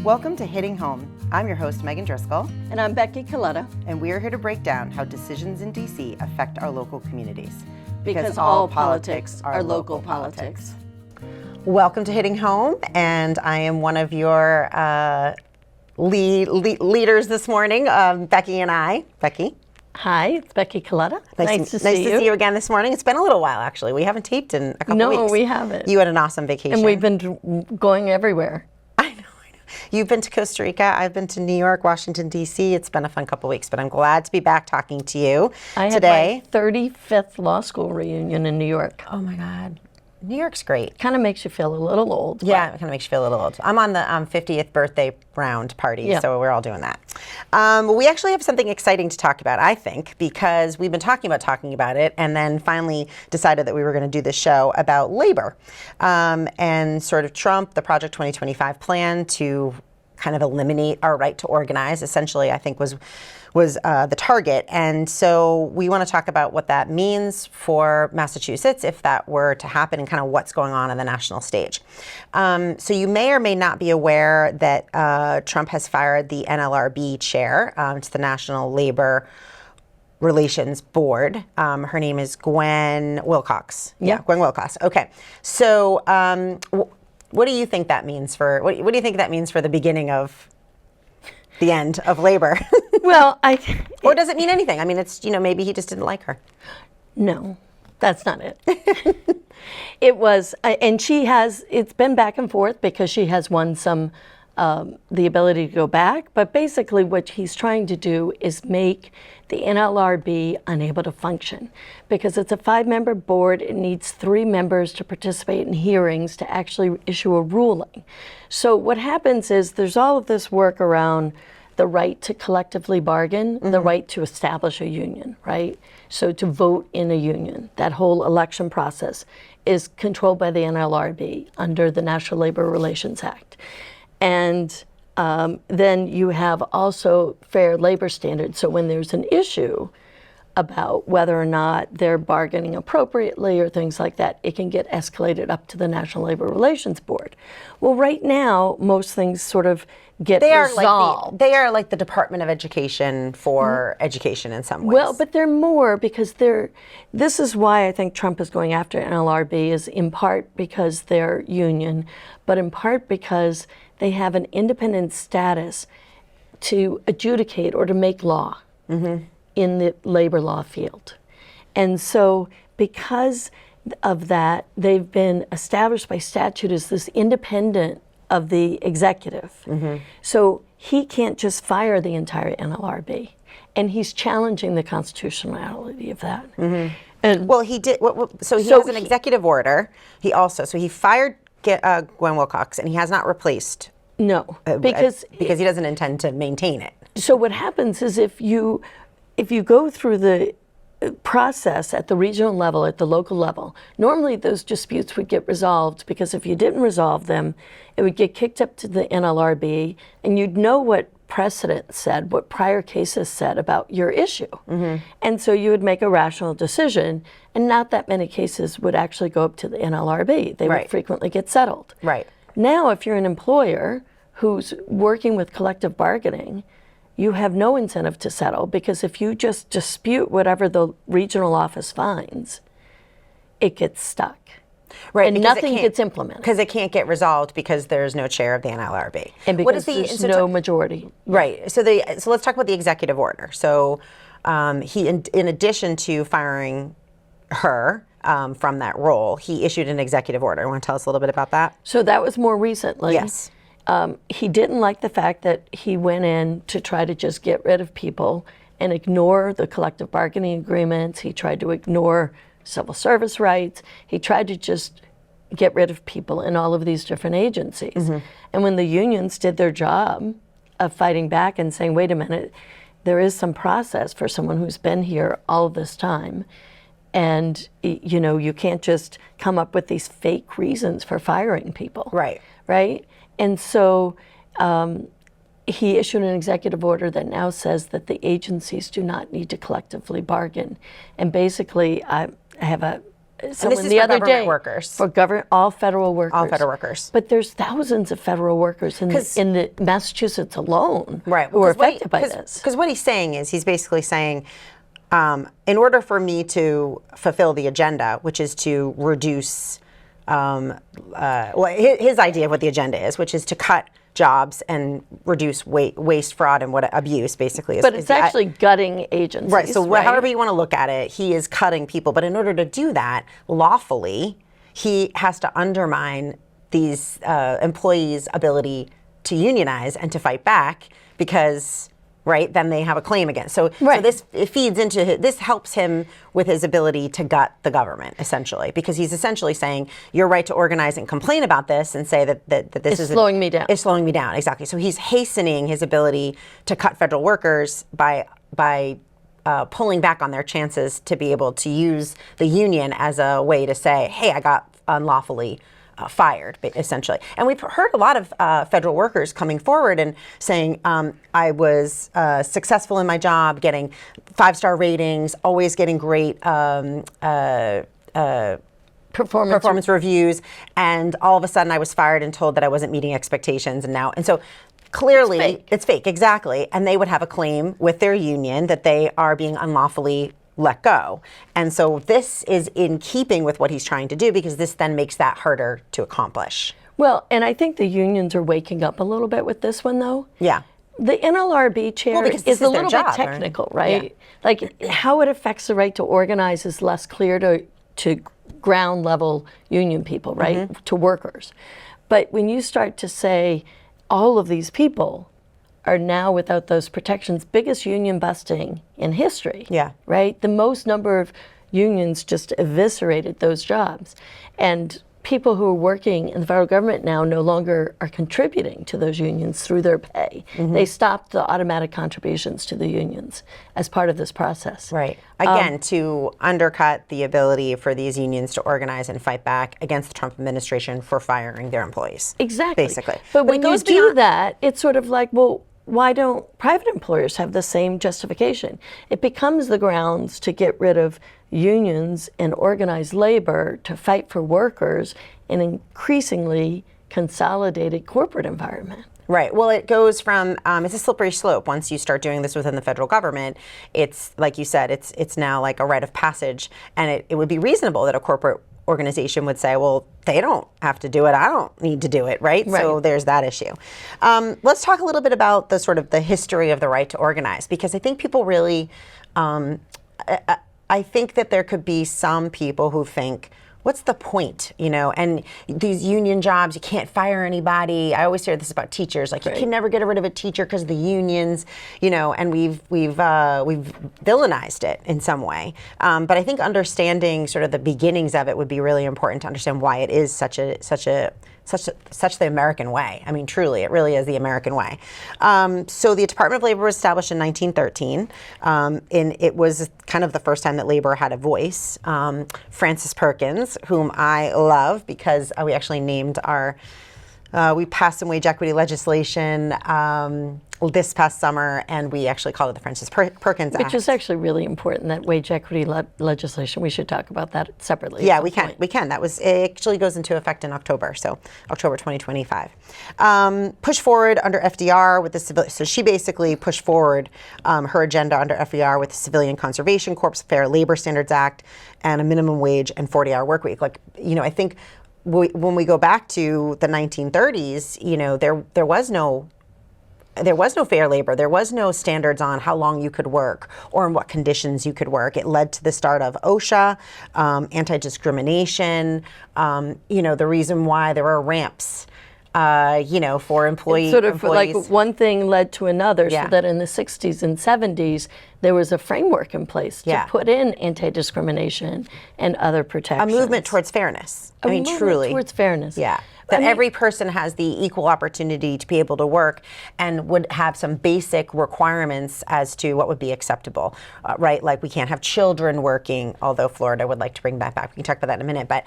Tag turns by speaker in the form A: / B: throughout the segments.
A: Welcome to Hitting Home. I'm your host, Megan Driscoll.
B: And I'm Becky Coletta.
A: And we are here to break down how decisions in D.C. affect our local communities.
B: Because all politics are local politics.
A: Welcome to Hitting Home, and I am one of your leaders this morning, Becky and I. Becky.
B: Hi, it's Becky Coletta.
A: Nice to see you again this morning. It's been a little while, actually. We haven't taped in a couple weeks.
B: No, we haven't.
A: You had an awesome vacation.
B: And we've been going everywhere.
A: I know. You've been to Costa Rica. I've been to New York, Washington, D.C. It's been a fun couple weeks, but I'm glad to be back talking to you today.
B: I had my 35th law school reunion in New York.
A: Oh, my God. New York's great.
B: Kind of makes you feel a little old.
A: Yeah, it kind of makes you feel a little old. I'm on the 50th birthday round party, so we're all doing that. We actually have something exciting to talk about, I think, because we've been talking about it and then finally decided that we were going to do this show about labor and sort of Trump, the Project 2025 plan to kind of eliminate our right to organize, essentially, I think was the target. And so we want to talk about what that means for Massachusetts if that were to happen and kind of what's going on the national stage. So you may or may not be aware that Trump has fired the NLRB chair to the National Labor Relations Board. Her name is Gwen Wilcox. Yeah, Gwen Wilcox. Okay. So what do you think that means for, what do you think that means for the beginning of the end of labor?
B: Well,
A: or does it mean anything? I mean, it's, maybe he just didn't like her.
B: No, that's not it. It was, and it's been back and forth because she has won some, the ability to go back. But basically what he's trying to do is make the NLRB unable to function because it's a 5-member board. It needs 3 members to participate in hearings to actually issue a ruling. So what happens is there's all of this work around the right to collectively bargain, the right to establish a union, right? So to vote in a union, that whole election process is controlled by the NLRB under the National Labor Relations Act. And then you have also fair labor standards. So when there's an issue about whether or not they're bargaining appropriately or things like that, it can get escalated up to the National Labor Relations Board. Well, right now, most things sort of get resolved.
A: They are like the Department of Education for education in some ways.
B: Well, but they're more because this is why I think Trump is going after NLRB is in part because they're union, but in part because they have an independent status to adjudicate or to make law in the labor law field. And so because of that, they've been established by statute as this independent of the executive. So he can't just fire the entire NLRB. And he's challenging the constitutionality of that.
A: And well, he did, so he has an executive order. He fired Gwen Wilcox, and he has not replaced.
B: No, because
A: he doesn't intend to maintain it.
B: So what happens is if you go through the process at the regional level, at the local level, normally those disputes would get resolved because if you didn't resolve them, it would get kicked up to the NLRB, and you'd know what precedent said, what prior cases said about your issue. And so you would make a rational decision, and not that many cases would actually go up to the NLRB. They would frequently get settled.
A: Right.
B: Now, if you're an employer who's working with collective bargaining, you have no incentive to settle because if you just dispute whatever the regional office finds, it gets stuck.
A: Right,
B: and nothing gets implemented.
A: Because it can't get resolved because there's no chair of the NLRB.
B: And because there's no majority.
A: Right. So let's talk about the executive order. So he, in addition to firing her from that role, he issued an executive order. Want to tell us a little bit about that?
B: So that was more recently.
A: Yes.
B: He didn't like the fact that he went in to try to just get rid of people and ignore the collective bargaining agreements. He tried to ignore civil service rights. He tried to just get rid of people in all of these different agencies. And when the unions did their job of fighting back and saying, wait a minute, there is some process for someone who's been here all this time. And, you can't just come up with these fake reasons for firing people.
A: Right.
B: Right? And so he issued an executive order that now says that the agencies do not need to collectively bargain. And basically, I have a someone
A: is
B: the
A: for
B: other
A: government
B: day
A: workers.
B: for all federal workers.
A: All federal workers.
B: But there's thousands of federal workers in the Massachusetts alone who are affected by this.
A: Because what he's saying is, he's basically saying, in order for me to fulfill the agenda, which is to reduce, his idea of what the agenda is, which is to cut jobs and reduce waste, fraud, and abuse, basically.
B: But it's actually gutting agencies.
A: Right. So however you want to look at it, he is cutting people. But in order to do that lawfully, he has to undermine these employees' ability to unionize and to fight back because, right, then they have a claim against. So it feeds into this helps him with his ability to gut the government, essentially, because he's essentially saying your right to organize and complain about this and say that this is
B: slowing me down.
A: It's slowing me down, exactly. So he's hastening his ability to cut federal workers by pulling back on their chances to be able to use the union as a way to say, hey, I got unlawfully fired, essentially. And we've heard a lot of federal workers coming forward and saying, I was successful in my job, getting 5-star ratings, always getting great performance reviews, and all of a sudden I was fired and told that I wasn't meeting expectations, and so clearly it's fake, exactly. And they would have a claim with their union that they are being unlawfully let go. And so this is in keeping with what he's trying to do, because this then makes that harder to accomplish.
B: Well, and I think the unions are waking up a little bit with this one, though.
A: Yeah.
B: The NLRB chair is a little bit technical, right? Yeah. Like how it affects the right to organize is less clear to ground level union people, right? To workers. But when you start to say all of these people are now without those protections, biggest union busting in history.
A: Yeah.
B: Right? The most number of unions just eviscerated those jobs. And people who are working in the federal government now no longer are contributing to those unions through their pay. They stopped the automatic contributions to the unions as part of this process.
A: Right. Again, to undercut the ability for these unions to organize and fight back against the Trump administration for firing their employees.
B: Exactly.
A: Basically.
B: But when you do that, it's sort of like, well, why don't private employers have the same justification? It becomes the grounds to get rid of unions and organized labor to fight for workers in an increasingly consolidated corporate environment.
A: Right. Well, it goes from, it's a slippery slope. Once you start doing this within the federal government, it's, like you said, it's now like a rite of passage. And it would be reasonable that a corporate organization would say, well, they don't have to do it. I don't need to do it, right? So there's that issue. Let's talk a little bit about the sort of the history of the right to organize, because I think people really, I think that there could be some people who think, what's the point, and these union jobs, you can't fire anybody. I always hear this about teachers, like you can never get rid of a teacher because of the unions, and we've villainized it in some way. But I think understanding sort of the beginnings of it would be really important to understand why it is such the American way. I mean, truly, it really is the American way. So the Department of Labor was established in 1913, and it was kind of the first time that labor had a voice. Frances Perkins, whom I love because we actually named we passed some wage equity legislation this past summer, and we actually called it the Frances Perkins Act.
B: Which is actually really important, that wage equity legislation. We should talk about that separately.
A: Yeah, we can. It actually goes into effect in October, so October 2025. Push forward under FDR with the civilian. So she basically pushed forward her agenda under FDR with the Civilian Conservation Corps, Fair Labor Standards Act, and a minimum wage and 40-hour work week. Like, I think when we go back to the 1930s, there was no fair labor. There was no standards on how long you could work or in what conditions you could work. It led to the start of OSHA, anti-discrimination, the reason why there are ramps, for employees.
B: Sort of like one thing led to another, so that in the 60s and 70s, there was a framework in place to put in anti-discrimination and other protections.
A: A movement towards fairness. Truly.
B: Towards fairness.
A: Yeah. That every person has the equal opportunity to be able to work and would have some basic requirements as to what would be acceptable, right? Like we can't have children working, although Florida would like to bring that back. We can talk about that in a minute. But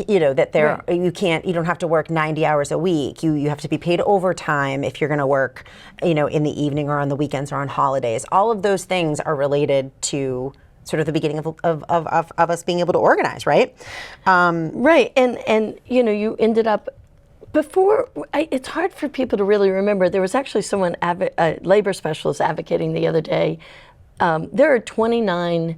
A: you don't have to work 90 hours a week. You have to be paid overtime if you're going to work, in the evening or on the weekends or on holidays. All of those things are related to sort of the beginning of us being able to organize, right?
B: Right, and you know, you ended up before. It's hard for people to really remember. There was actually someone, a labor specialist, advocating the other day. There are 29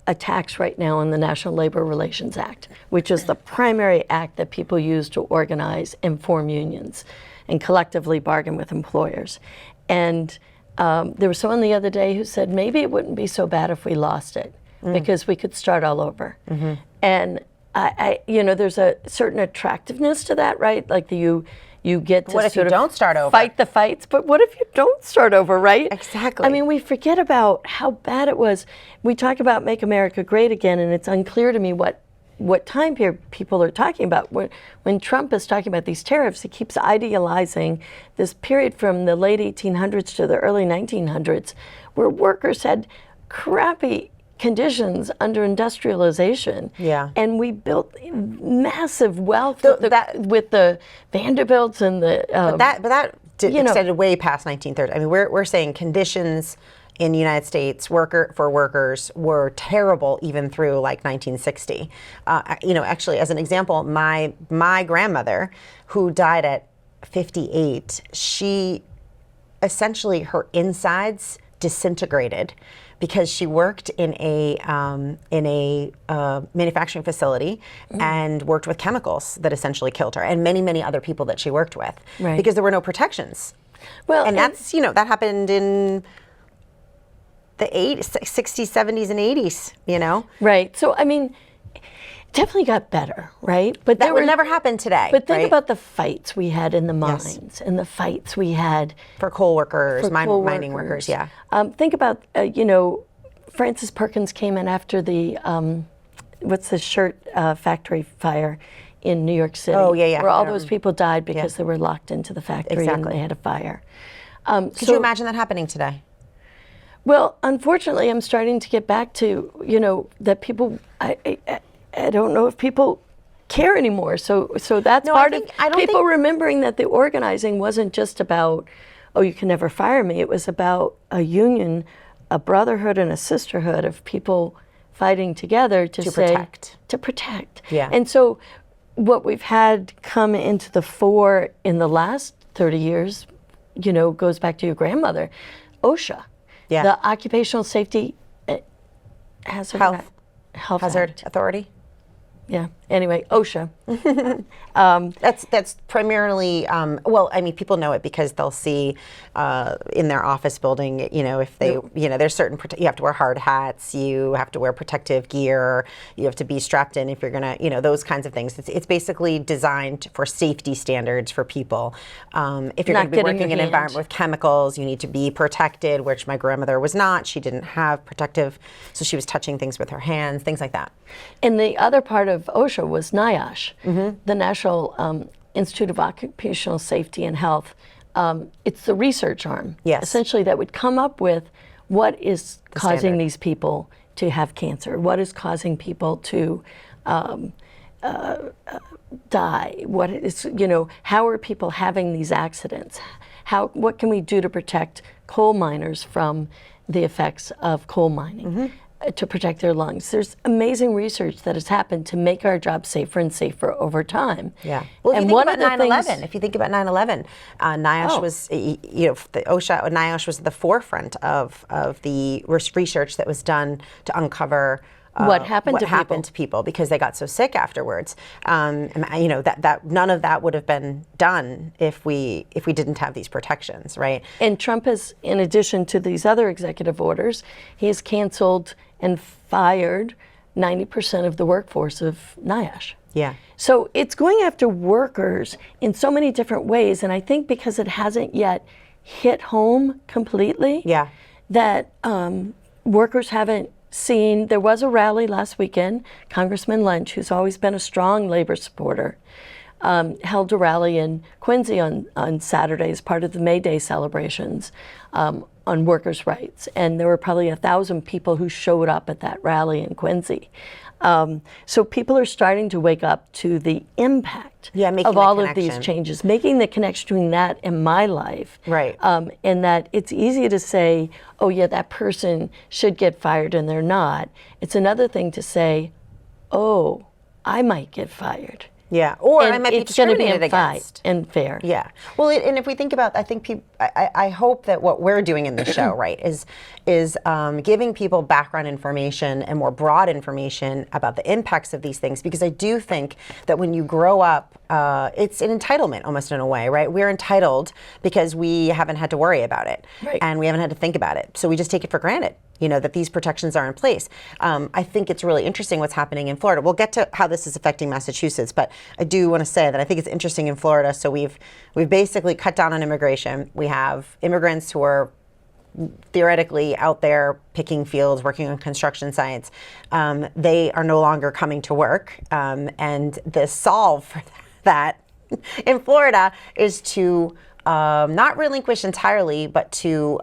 B: attacks right now on the National Labor Relations Act, which is the primary act that people use to organize and form unions and collectively bargain with employers. And there was someone the other day who said maybe it wouldn't be so bad if we lost it because we could start all over. And I you know, there's a certain attractiveness to that, right? Like you get to
A: What if you don't start over?
B: fight the fights, but what if you don't start over, right?
A: Exactly.
B: I mean, we forget about how bad it was. We talk about Make America Great Again, and it's unclear to me what time period people are talking about. When Trump is talking about these tariffs, he keeps idealizing this period from the late 1800s to the early 1900s, where workers had crappy conditions under industrialization.
A: Yeah.
B: And we built massive wealth with the Vanderbilts and the...
A: but that extended way past 1930. I mean, we're saying conditions in the United States for workers were terrible even through like 1960. You know, actually, as an example, my grandmother, who died at 58, she essentially, her insides disintegrated because she worked in a manufacturing facility and worked with chemicals that essentially killed her, and many other people that she worked with, because there were no protections.
B: Well,
A: and that's, you know, that happened in the 80s, 60s, 70s, and 80s, you know?
B: Right. So, I mean, it definitely got better, right? But
A: that would never happen today.
B: But think about the fights we had in the mines and the fights we had
A: for coal workers, mining workers, yeah.
B: Think about, you know, Francis Perkins came in after the, what's the shirt factory fire in New York City.
A: Oh, yeah.
B: Where all those people died because they were locked into the factory and they had a fire.
A: Could you imagine that happening today?
B: Well, unfortunately, I'm starting to get back to, you know, that people, I don't know if people care anymore. So that's part of people remembering that the organizing wasn't just about, oh, you can never fire me. It was about a union, a brotherhood and a sisterhood of people fighting together to protect.
A: Yeah.
B: And so what we've had come into the fore in the last 30 years, you know, goes back to your grandmother, OSHA.
A: Yeah.
B: The Occupational Safety Hazard
A: Authority.
B: Yeah. Anyway, OSHA.
A: That's primarily, well, I mean, people know it because they'll see in their office building, you know, if they, you know, there's certain, you have to wear hard hats, you have to wear protective gear, you have to be strapped in if you're going to, you know, those kinds of things. It's basically designed for safety standards for people. If you're going to be working in an environment with chemicals, you need to be protected, which my grandmother was not. She didn't have protective, so she was touching things with her hands, things like that.
B: And the other part of OSHA was NIOSH, the National Institute of Occupational Safety and Health. It's the research arm, essentially, that would come up with what is causing these people to have cancer, what is causing people to die, what is, you know, how are people having these accidents? What can we do to protect coal miners from the effects of coal mining? To protect their lungs. There's amazing research that has happened to make our jobs safer and safer over time.
A: Yeah. Well, if you think about 9/11, if you think about 9/11, NIOSH was, you know, the NIOSH was at the forefront of the research that was done to uncover what happened to people because they got so sick afterwards. And, you know, that none of that would have been done if we didn't have these protections, right?
B: And Trump has, in addition to these other executive orders, he has canceled and fired 90% of the workforce of NIOSH.
A: Yeah.
B: So it's going after workers in so many different ways, and I think because it hasn't yet hit home completely, that workers haven't seen. There was a rally last weekend. Congressman Lynch, who's always been a strong labor supporter, held a rally in Quincy on Saturday as part of the May Day celebrations on workers' rights, and there were probably 1,000 people who showed up at that rally in Quincy. So people are starting to wake up to the impact of all of these changes, making the connection between that and my life.
A: Right.
B: And that it's easy to say, oh yeah, that person should get fired and they're not. It's another thing to say, oh, I might get fired.
A: Yeah, or
B: and
A: I might be
B: it's going to be
A: against.
B: And fair.
A: Yeah. Well, and if we think about, I think I hope that what we're doing in the show, right, is giving people background information and more broad information about the impacts of these things, because I do think that when you grow up, it's an entitlement almost in a way, right? We're entitled because we haven't had to worry about it,
B: right,
A: and we haven't had to think about it, so we just take it for granted. You know, that these protections are in place. I think it's really interesting what's happening in Florida. We'll get to how this is affecting Massachusetts, but I do want to say that I think it's interesting in Florida. So we've basically cut down on immigration. We have immigrants who are theoretically out there picking fields, working on construction sites. They are no longer coming to work. And the solve for that in Florida is to not relinquish entirely, but to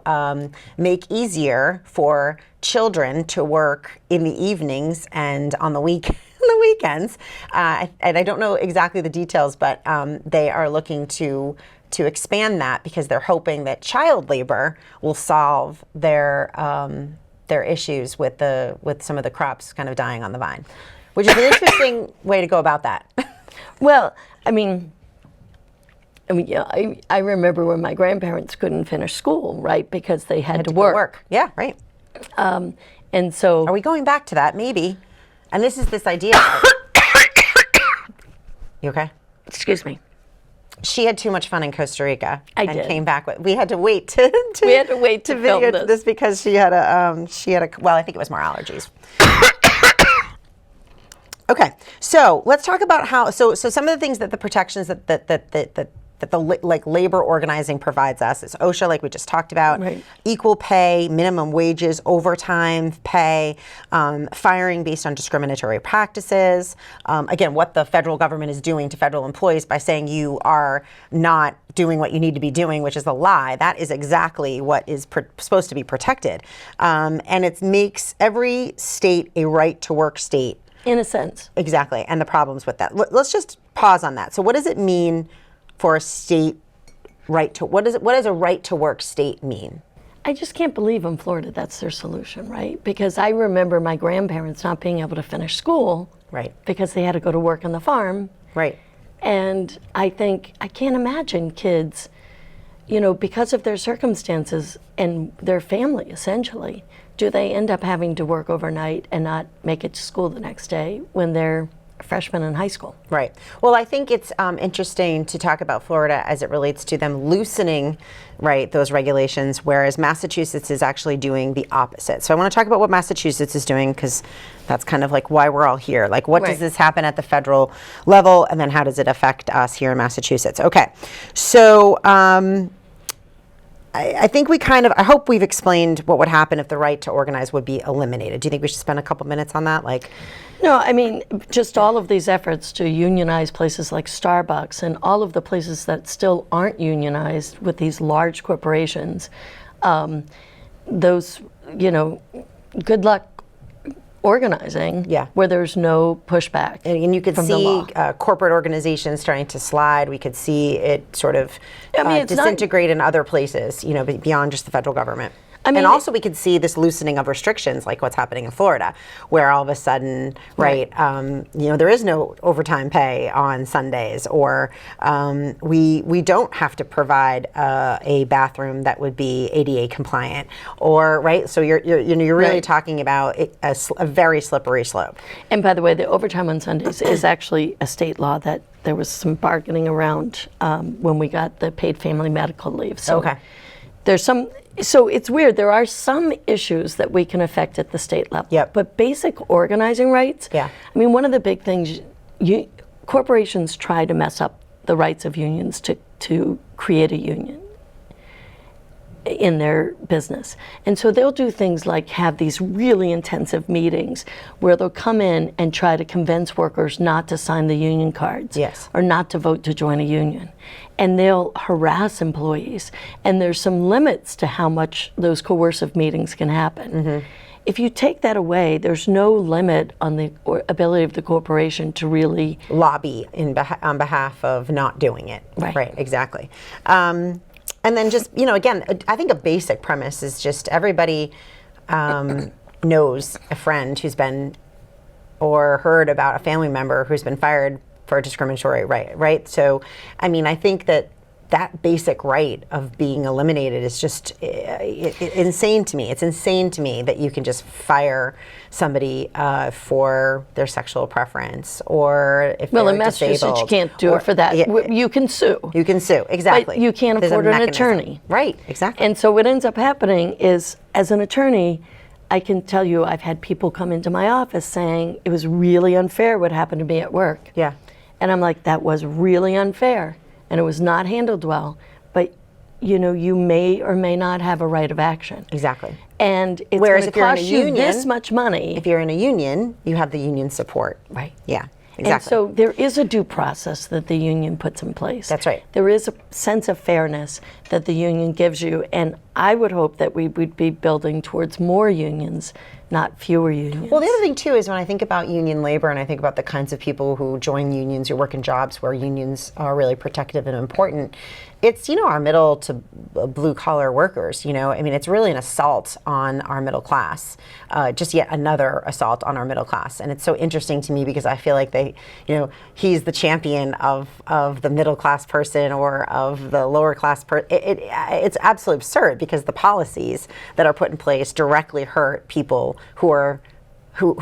A: make easier for children to work in the evenings and on the weekends. And I don't know exactly the details, but they are looking to expand that because they're hoping that child labor will solve their issues with some of the crops kind of dying on the vine, which is an interesting way to go about that.
B: Well, I mean, yeah, I remember when my grandparents couldn't finish school, right, because they had to work.
A: Yeah, right.
B: And so,
A: are we going back to that? Maybe. And this is this idea. You okay?
B: Excuse me.
A: She had too much fun in Costa Rica and
B: did.
A: came back with. We had to wait to
B: film
A: this because she had a well, I think it was more allergies. Okay, so let's talk about how. So some of the things that the protections that the labor organizing provides us is OSHA, like we just talked about,
B: right,
A: equal pay, minimum wages, overtime pay, firing based on discriminatory practices. Again, what the federal government is doing to federal employees by saying you are not doing what you need to be doing, which is a lie. That is exactly what is supposed to be protected, and it makes every state a right to work state.
B: In a sense.
A: Exactly, and the problems with that. Let's just pause on that. So what does it mean for a state right to, what does a right to work state mean?
B: I just can't believe in Florida that's their solution, right? Because I remember my grandparents not being able to finish school,
A: right,
B: because they had to go to work on the farm.
A: Right.
B: And I can't imagine kids, you know, because of their circumstances and their family, essentially, do they end up having to work overnight and not make it to school the next day when they're freshmen in high school?
A: Right. Well, I think it's interesting to talk about Florida as it relates to them loosening, right, those regulations, whereas Massachusetts is actually doing the opposite. So I want to talk about what Massachusetts is doing, because that's kind of like why we're all here. Like, what does this happen at the federal level, and then how does it affect us here in Massachusetts? Okay. So I think I hope we've explained what would happen if the right to organize would be eliminated. Do you think we should spend a couple minutes on that?
B: No, I mean, just all of these efforts to unionize places like Starbucks and all of the places that still aren't unionized with these large corporations, those, you know, good luck organizing where there's no pushback.
A: And you could see corporate organizations starting to slide. We could see it sort of disintegrate in other places, you know, beyond just the federal government. I mean, and also we could see this loosening of restrictions, like what's happening in Florida, where all of a sudden, you know, there is no overtime pay on Sundays, or we don't have to provide a bathroom that would be ADA compliant, or so you're really talking about a very slippery slope.
B: And by the way, the overtime on Sundays is actually a state law that there was some bargaining around when we got the paid family medical leave. So there's some. So it's weird. There are some issues that we can affect at the state level.
A: Yep.
B: But basic organizing rights, I mean, one of the big things, corporations try to mess up the rights of unions to create a union. in their business. And so they'll do things like have these really intensive meetings where they'll come in and try to convince workers not to sign the union cards,
A: Yes.
B: or not to vote to join a union. And they'll harass employees. And there's some limits to how much those coercive meetings can happen. If you take that away, there's no limit on the ability of the corporation to really
A: lobby on behalf of not doing it.
B: Right.
A: Exactly. And then just, again, I think a basic premise is just everybody knows a friend who's been, or heard about a family member who's been fired for a discriminatory right? So, I mean, I think that basic right of being eliminated is just insane to me. It's insane to me that you can just fire somebody for their sexual preference, or if
B: Well,
A: they're
B: in Massachusetts,
A: disabled.
B: you can't do it for that. You can sue.
A: You can sue, exactly.
B: But you can't
A: There's a
B: afford an
A: mechanism.
B: attorney.
A: Right, exactly.
B: And so what ends up happening is, as an attorney, I can tell you I've had people come into my office saying it was really unfair what happened to me at work.
A: Yeah.
B: And I'm like, that was really unfair, and it was not handled well. But you may or may not have a right of action.
A: Exactly.
B: And it's
A: Whereas
B: going
A: if
B: to
A: you're in a
B: cost you
A: union,
B: this much money.
A: If you're in a union, you have the union support.
B: Right.
A: Yeah,
B: And
A: exactly.
B: so there is a due process that the union puts in place.
A: That's right.
B: There is a sense of fairness that the union gives you, and I would hope that we would be building towards more unions, not fewer unions.
A: Well, the other thing too is when I think about union labor and I think about the kinds of people who join unions, who work in jobs where unions are really protective and important, it's, our middle to blue collar workers, I mean, it's really an assault on our middle class, just yet another assault on our middle class. And it's so interesting to me because I feel like he's the champion of the middle class person or of the lower class person. It's absolutely absurd because the policies that are put in place directly hurt people who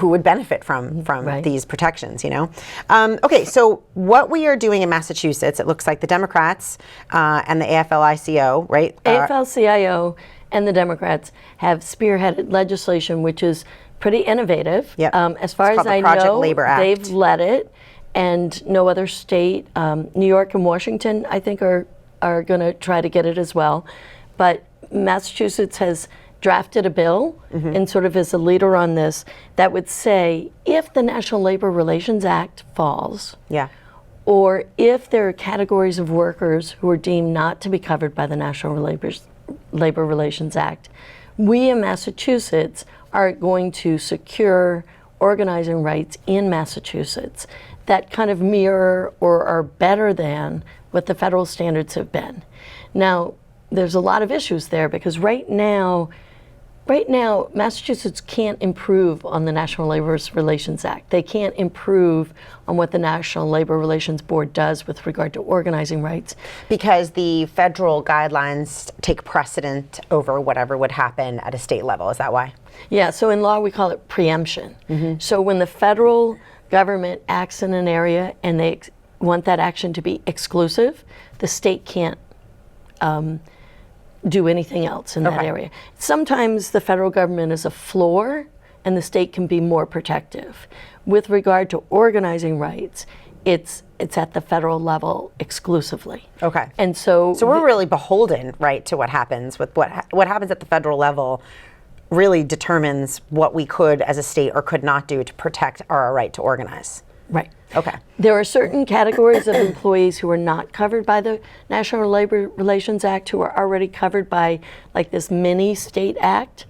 A: would benefit from
B: Right.
A: these protections, Okay, so what we are doing in Massachusetts, it looks like the Democrats and the AFL-CIO, right?
B: AFL-CIO and the Democrats have spearheaded legislation which is pretty innovative.
A: Yep.
B: As far
A: It's
B: as
A: called the
B: I
A: Project
B: know,
A: Labor Act.
B: they've led it, and no other state, New York and Washington, I think, are going to try to get it as well. But Massachusetts has drafted a bill and sort of is a leader on this that would say if the National Labor Relations Act falls,
A: Yeah.
B: or if there are categories of workers who are deemed not to be covered by the National Labor Relations Act, we in Massachusetts are going to secure organizing rights in Massachusetts that kind of mirror or are better than what the federal standards have been. Now, there's a lot of issues there because right now, Massachusetts can't improve on the National Labor Relations Act. They can't improve on what the National Labor Relations Board does with regard to organizing rights.
A: Because the federal guidelines take precedent over whatever would happen at a state level. Is that why?
B: Yeah, so in law we call it preemption. So when the federal government acts in an area and they want that action to be exclusive, the state can't do anything else in that area. Sometimes the federal government is a floor and the state can be more protective. With regard to organizing rights, it's at the federal level exclusively.
A: Okay.
B: And so
A: we're really beholden, right, to what happens with what happens at the federal level really determines what we could as a state or could not do to protect our right to organize.
B: Right.
A: Okay.
B: There are certain categories of employees who are not covered by the National Labor Relations Act who are already covered by like this mini state act.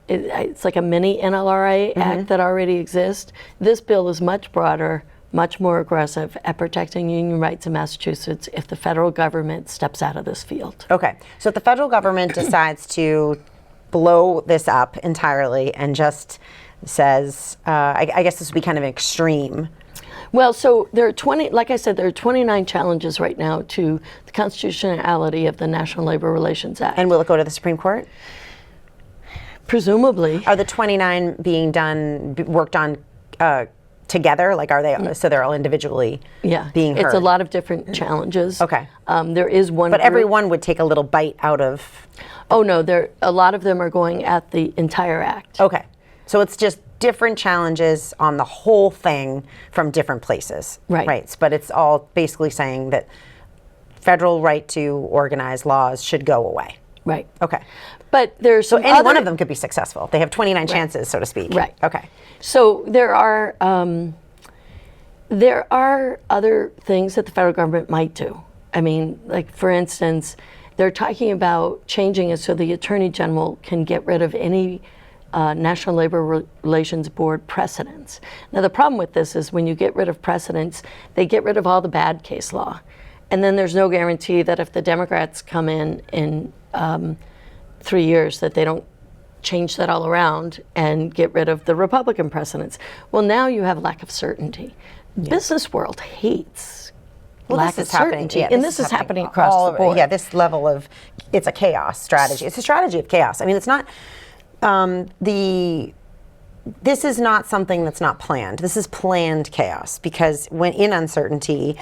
B: It's like a mini NLRA act that already exists. This bill is much broader, much more aggressive at protecting union rights in Massachusetts if the federal government steps out of this field.
A: Okay. So if the federal government decides to blow this up entirely and just says, I guess this would be kind of an extreme.
B: Well, so there are like I said, there are 29 challenges right now to the constitutionality of the National Labor Relations Act.
A: And will it go to the Supreme Court?
B: Presumably.
A: Are the 29 being worked on together? Like, are they, so they're all individually being heard?
B: It's a lot of different challenges.
A: Okay.
B: There is one
A: But
B: group,
A: everyone would take a little bite out of.
B: Oh, no, a lot of them are going at the entire act.
A: Okay. So it's just different challenges on the whole thing from different places.
B: Right.
A: But it's all basically saying that federal right to organize laws should go away.
B: Right.
A: Okay.
B: But there's
A: So
B: some
A: any one
B: other-
A: of them could be successful. They have 29 chances, so to speak.
B: Right.
A: Okay.
B: So there are other things that the federal government might do. I mean, like for instance, they're talking about changing it so the Attorney General can get rid of any National Labor Relations Board precedents. Now the problem with this is when you get rid of precedents, they get rid of all the bad case law. And then there's no guarantee that if the Democrats come in 3 years that they don't change that all around and get rid of the Republican precedents. Well, now you have lack of certainty. Business world hates lack of certainty. And this is happening across the board.
A: Yeah, this level of, it's a chaos strategy. It's a strategy of chaos. I mean, it's not, this is not something that's not planned. This is planned chaos because when in uncertainty,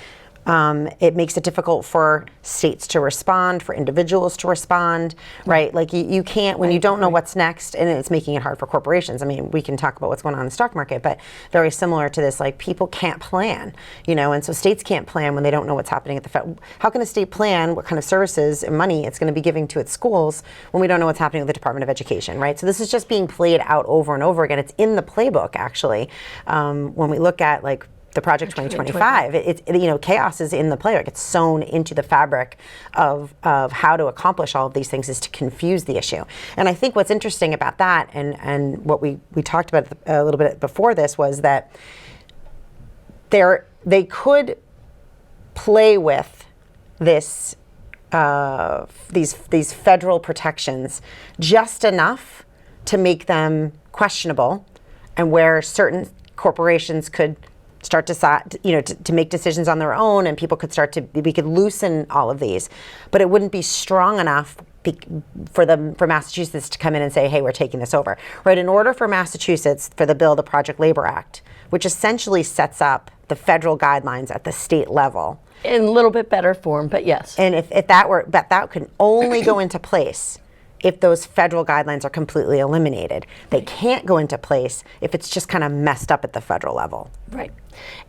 A: it makes it difficult for states to respond, for individuals to respond, right? Like you can't, when you don't know what's next, and it's making it hard for corporations. I mean, we can talk about what's going on in the stock market, but very similar to this, like people can't plan, and so states can't plan when they don't know what's happening at the Fed. How can a state plan what kind of services and money it's going to be giving to its schools when we don't know what's happening with the Department of Education, right? So this is just being played out over and over again. It's in the playbook, actually, when we look at like the Project 2025, it's chaos is in the playbook. It's sewn into the fabric of how to accomplish all of these things is to confuse the issue. And I think what's interesting about that, and what we talked about a little bit before this, was that they could play with this these federal protections just enough to make them questionable, and where certain corporations could start to make decisions on their own, and people could we could loosen all of these, but it wouldn't be strong enough for Massachusetts to come in and say, hey, we're taking this over, right? In order for Massachusetts, for the bill, the Project Labor Act, which essentially sets up the federal guidelines at the state level.
B: In a little bit better form, but yes.
A: And if that could only go into place if those federal guidelines are completely eliminated. They can't go into place if it's just kind of messed up at the federal level.
B: Right.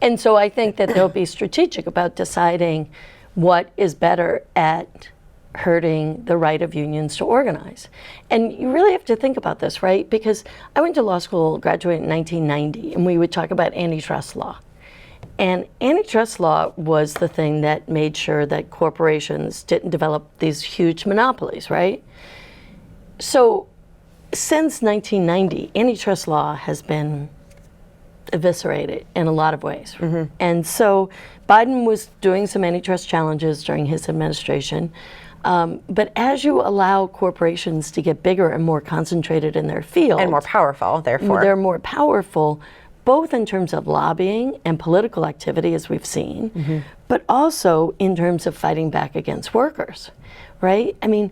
B: And so I think that they'll be strategic about deciding what is better at hurting the right of unions to organize. And you really have to think about this, right? Because I went to law school, graduated in 1990, and we would talk about antitrust law. And antitrust law was the thing that made sure that corporations didn't develop these huge monopolies, right? So since 1990, antitrust law has been eviscerated in a lot of ways. Mm-hmm. And so Biden was doing some antitrust challenges during his administration. But as you allow corporations to get bigger and more concentrated in their field.
A: And more powerful, therefore.
B: They're more powerful, both in terms of lobbying and political activity, as we've seen, mm-hmm. but also in terms of fighting back against workers, right? I mean,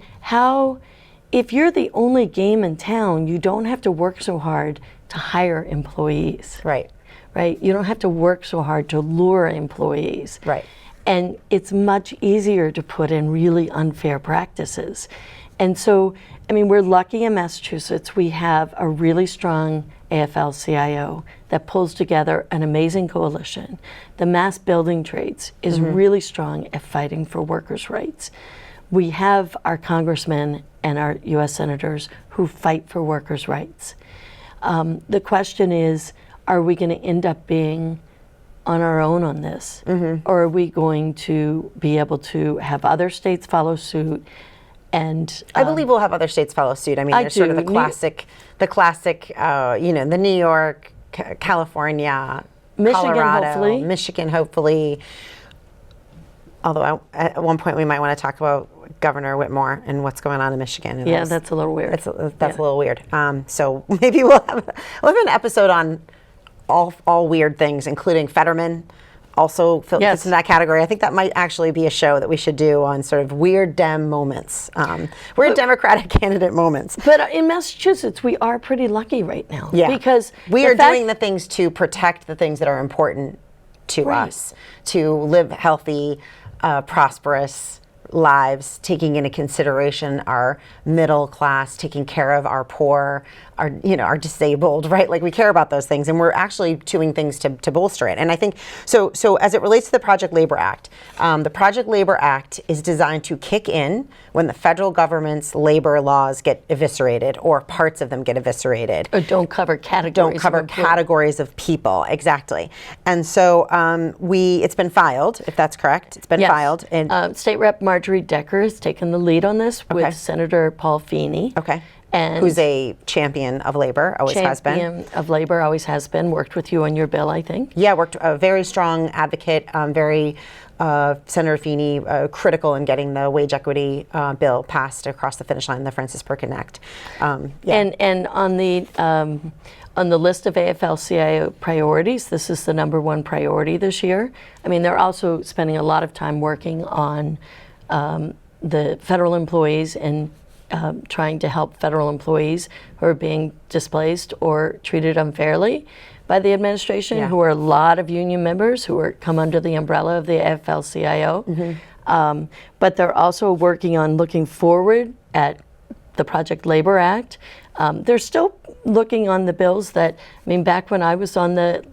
B: if you're the only game in town, you don't have to work so hard to hire employees.
A: Right.
B: Right? You don't have to work so hard to lure employees.
A: Right.
B: And it's much easier to put in really unfair practices. And so, I mean, we're lucky in Massachusetts. We have a really strong AFL-CIO that pulls together an amazing coalition. The Mass Building Trades is mm-hmm. really strong at fighting for workers' rights. We have our congressmen and our U.S. senators who fight for workers' rights. The question is, are we going to end up being on our own on this? Mm-hmm. Or are we going to be able to have other states follow suit? And
A: I believe we'll have other states follow suit. I mean, there's sort of the classic, the New York, California,
B: Michigan,
A: Colorado,
B: hopefully.
A: Michigan, hopefully. Although at one point we might want to talk about Governor Whitmore and what's going on in Michigan. And
B: that's a little weird.
A: That's a little weird. So maybe we'll have an episode on all weird things, including Fetterman. Also fits in that category. I think that might actually be a show that we should do on sort of weird Dem moments, weird Democratic candidate moments.
B: But in Massachusetts, we are pretty lucky right now.
A: Yeah.
B: Because
A: we are doing the things to protect the things that are important to us, to live healthy, prosperous, lives, taking into consideration our middle class, taking care of our poor, our disabled, right? Like we care about those things, and we're actually doing things to bolster it. And I think so as it relates to the Project Labor Act, the Project Labor Act is designed to kick in when the federal government's labor laws get eviscerated or parts of them get eviscerated.
B: Or don't cover categories.
A: Don't cover categories of people, exactly. And so it's been filed, if that's correct. It's been filed. And
B: State Rep Marjorie Decker has taken the lead on this with Senator Paul Feeney.
A: Okay.
B: And
A: who's a champion of labor, always has been.
B: Champion of labor, always has been. Worked with you on your bill, I think.
A: Yeah, worked a very strong advocate, Senator Feeney, critical in getting the wage equity bill passed across the finish line, the Francis Perkin Act.
B: And on the list of AFL-CIO priorities, this is the #1 priority this year. I mean, they're also spending a lot of time working on the federal employees and trying to help federal employees who are being displaced or treated unfairly by the administration, who are a lot of union members who come under the umbrella of the AFL-CIO. But they're also working on looking forward at the Project Labor Act. They're still looking on the bills that, I mean, back when I was on the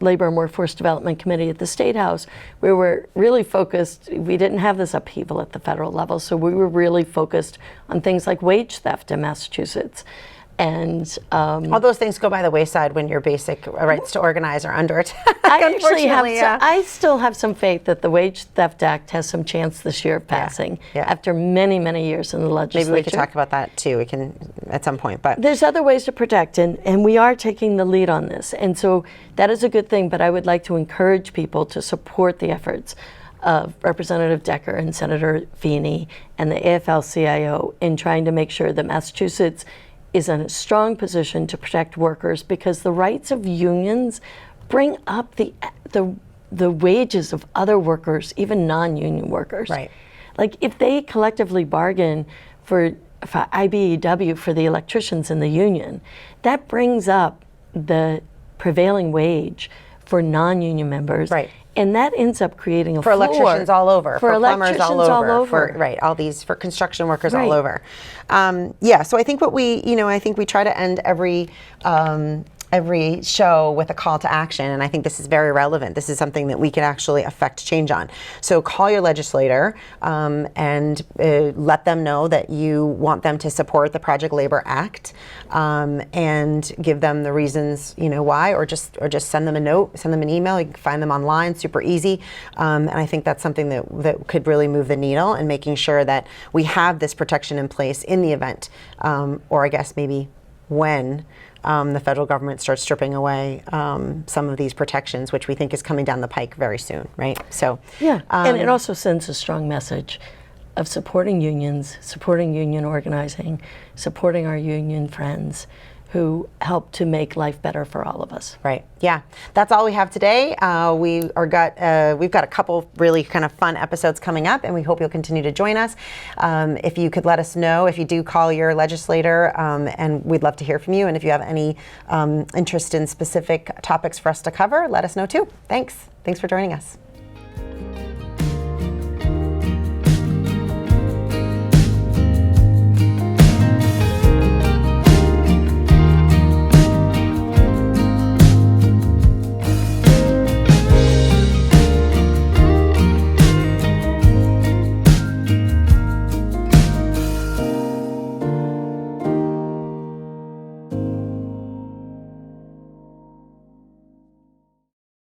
B: Labor and Workforce Development Committee at the State House, we were really focused, we didn't have this upheaval at the federal level, so we were really focused on things like wage theft in Massachusetts. And
A: all those things go by the wayside when your basic rights to organize are under attack.
B: I still have some faith that the Wage Theft Act has some chance this year of passing after many, many years in the legislature.
A: Maybe we could talk about that too. We can at some point. But
B: there's other ways to protect, and we are taking the lead on this. And so that is a good thing, but I would like to encourage people to support the efforts of Representative Decker and Senator Feeney and the AFL-CIO in trying to make sure that Massachusetts is in a strong position to protect workers, because the rights of unions bring up the wages of other workers, even non-union workers.
A: Right.
B: Like if they collectively bargain for IBEW for the electricians in the union, that brings up the prevailing wage for non-union members.
A: Right.
B: And that ends up creating a
A: for
B: floor.
A: Electricians all over, for plumbers all over,
B: for
A: all these, for construction workers all over. So I think I think we try to end every show with a call to action, and I think this is very relevant. This is something that we can actually affect change on. So call your legislator and let them know that you want them to support the Project Labor Act, and give them the reasons why, or just send them a note, send them an email. You can find them online, super easy. And I think that's something that could really move the needle in making sure that we have this protection in place in the event, or I guess maybe when the federal government starts stripping away some of these protections, which we think is coming down the pike very soon, right? So
B: and it also sends a strong message of supporting unions, supporting union organizing, supporting our union friends who help to make life better for all of us.
A: Right. Yeah. That's all we have today. We've got a couple really kind of fun episodes coming up, and we hope you'll continue to join us. If you could let us know if you do call your legislator, and we'd love to hear from you. And if you have any interest in specific topics for us to cover, let us know too. Thanks for joining us.